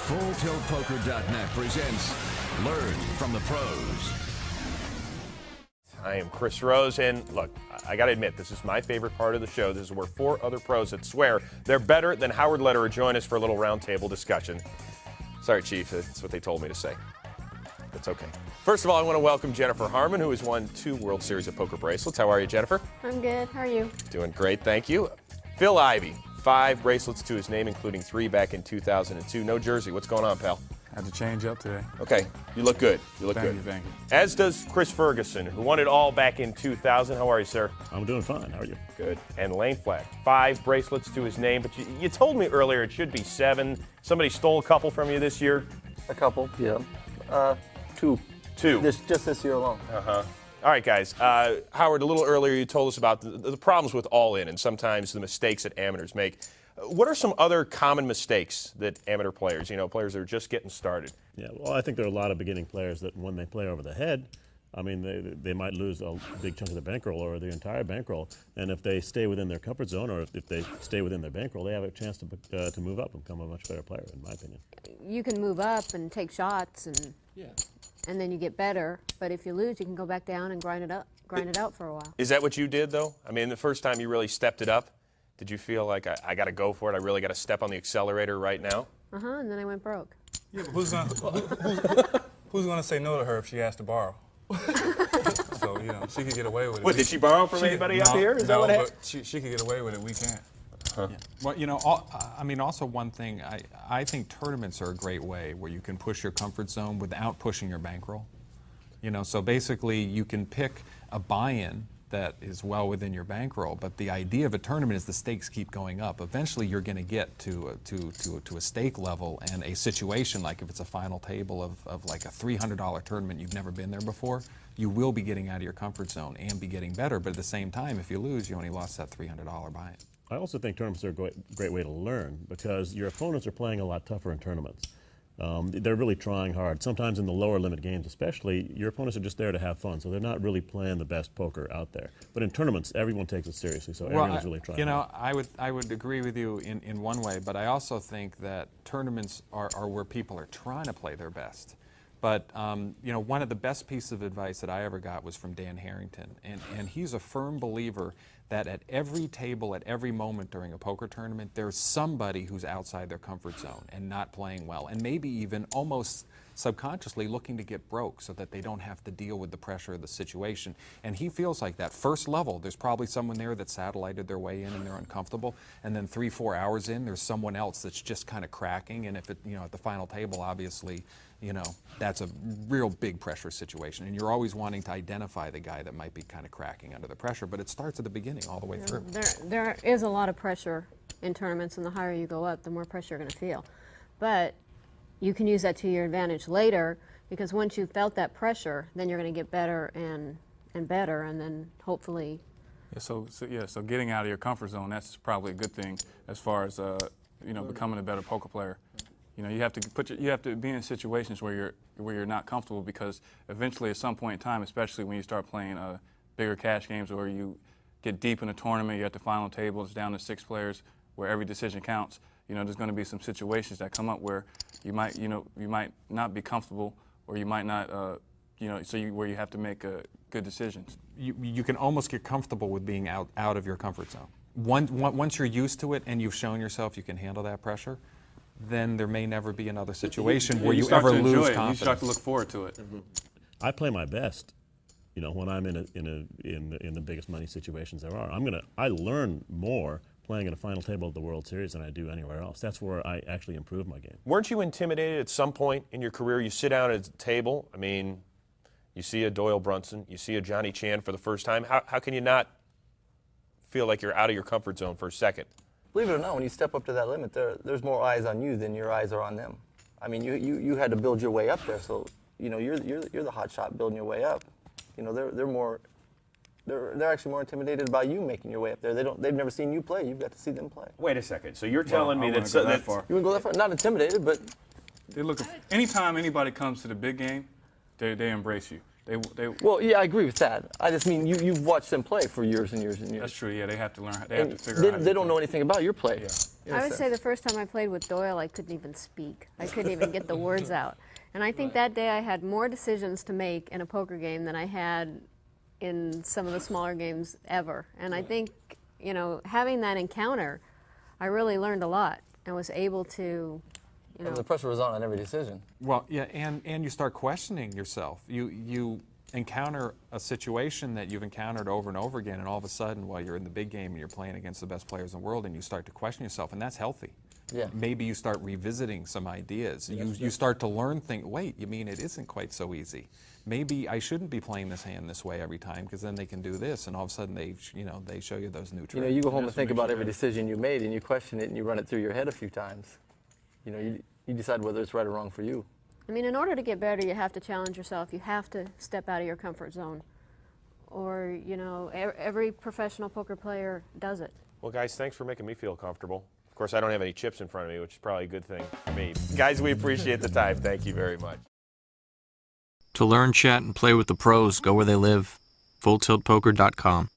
FullTiltPoker.net presents Learn from the Pros. I am Chris Rose, and look, I got to admit, this is my favorite part of the show. This is where four other pros that swear they're better than Howard Lederer join us for a little roundtable discussion. Sorry, Chief, that's what they told me to say. That's okay. First of all, I want to welcome Jennifer Harmon, who has won 2 World Series of Poker bracelets. How are you, Jennifer? I'm good. How are you? Doing great, thank you. Phil Ivey, 5 bracelets to his name, including 3 back in 2002. No jersey. What's going on, pal? Had to change up today. Okay, you look good. You look good. Thank you. As does Chris Ferguson, who won it all back in 2000. How are you, sir? I'm doing fine. How are you? Good. And Lane Flack, 5 bracelets to his name, but you told me earlier it should be 7. Somebody stole a couple from you this year? A couple, yeah. 2. 2. Just this year alone. All right, guys. Howard, a little earlier you told us about the problems with all-in and sometimes the mistakes that amateurs make. What are some other common mistakes that amateur players, players that are just getting started? Yeah, well, I think there are a lot of beginning players that when they play over the head, I mean, they might lose a big chunk of the bankroll or the entire bankroll. And if they stay within their comfort zone or if they stay within their bankroll, they have a chance to move up and become a much better player, in my opinion. You can move up and take shots, and then you get better. But if you lose, you can go back down and grind it out for a while. Is that what you did, though? I mean, the first time you really stepped it up, did you feel like I got to go for it? I really got to step on the accelerator right now? And then I went broke. Yeah, but who's gonna say no to her if she has to borrow? So she could get away with it. What, did she borrow from anybody up here? Is that what happened? But she could get away with it. We can't. Yeah. Well, also one thing, I think tournaments are a great way where you can push your comfort zone without pushing your bankroll. So basically you can pick a buy-in that is well within your bankroll, but the idea of a tournament is the stakes keep going up. Eventually you're going to get to a stake level and a situation like if it's a final table of like a $300 tournament, you've never been there before, you will be getting out of your comfort zone and be getting better, but at the same time, if you lose, you only lost that $300 buy-in. I also think tournaments are a great way to learn because your opponents are playing a lot tougher in tournaments. They're really trying hard. Sometimes in the lower limit games especially, your opponents are just there to have fun, so they're not really playing the best poker out there. But in tournaments, everyone takes it seriously, so everyone's really trying hard. I would agree with you in one way, but I also think that tournaments are where people are trying to play their best. But one of the best pieces of advice that I ever got was from Dan Harrington, and he's a firm believer that at every table, at every moment during a poker tournament, there's somebody who's outside their comfort zone and not playing well, and maybe even almost subconsciously looking to get broke so that they don't have to deal with the pressure of the situation. And he feels like that first level, there's probably someone there that satellited their way in and they're uncomfortable, and then 3-4 hours in, there's someone else that's just kind of cracking, and if it, at the final table, obviously, that's a real big pressure situation, and you're always wanting to identify the guy that might be kind of cracking under the pressure, but it starts at the beginning all the way through. There is a lot of pressure in tournaments, and the higher you go up, the more pressure you're going to feel. But you can use that to your advantage later, because once you've felt that pressure, then you're going to get better and better, and then hopefully. Yeah, so getting out of your comfort zone, that's probably a good thing as far as becoming a better poker player. You have to be in situations where you're not comfortable, because eventually at some point in time, especially when you start playing bigger cash games or you get deep in a tournament, you're at the final table, it's down to 6 players where every decision counts. There's going to be some situations that come up where you might not be comfortable, or you might not where you have to make good decisions. You can almost get comfortable with being out of your comfort zone. Once you're used to it and you've shown yourself you can handle that pressure, then there may never be another situation where you ever lose confidence. You start to look forward to it. I play my best, when I'm in the biggest money situations there are. I learn more playing at a final table of the World Series than I do anywhere else. That's where I actually improve my game. Weren't you intimidated at some point in your career? You sit down at a table, I mean, you see a Doyle Brunson, you see a Johnny Chan for the first time. How can you not feel like you're out of your comfort zone for a second? Believe it or not, when you step up to that limit, there's more eyes on you than your eyes are on them. I mean, you had to build your way up there, so you're the hot shot building your way up. They're actually more intimidated by you making your way up there. They've never seen you play. You've got to see them play. Wait a second. So you're telling me that far. You wouldn't go that far? Not intimidated, but anytime anybody comes to the big game, they embrace you. Well, yeah, I agree with that. I just mean you've watched them play for years and years and years. That's true. Yeah, they have to learn. They have to figure out. They don't know anything about your play. Yeah. I would say the first time I played with Doyle, I couldn't even speak. I couldn't even get the words out. And I think that day I had more decisions to make in a poker game than I had in some of the smaller games ever. And I think, you know, having that encounter, I really learned a lot and was able to, you know. The pressure was on every decision. Well, yeah, and you start questioning yourself. You encounter a situation that you've encountered over and over again, and all of a sudden, while you're in the big game and you're playing against the best players in the world, and you start to question yourself, and that's healthy. Yeah. Maybe you start revisiting some ideas. You start to learn things. Wait, you mean it isn't quite so easy? Maybe I shouldn't be playing this hand this way every time, because then they can do this, and all of a sudden they show you those new tricks. You know, you go home and think about every decision you made, and you question it, and you run it through your head a few times. You know, you decide whether it's right or wrong for you. I mean, in order to get better, you have to challenge yourself. You have to step out of your comfort zone. Or, you know, every professional poker player does it. Well, guys, thanks for making me feel comfortable. Of course, I don't have any chips in front of me, which is probably a good thing for me. Guys, we appreciate the time. Thank you very much. To learn, chat, and play with the pros, go where they live. FullTiltPoker.com.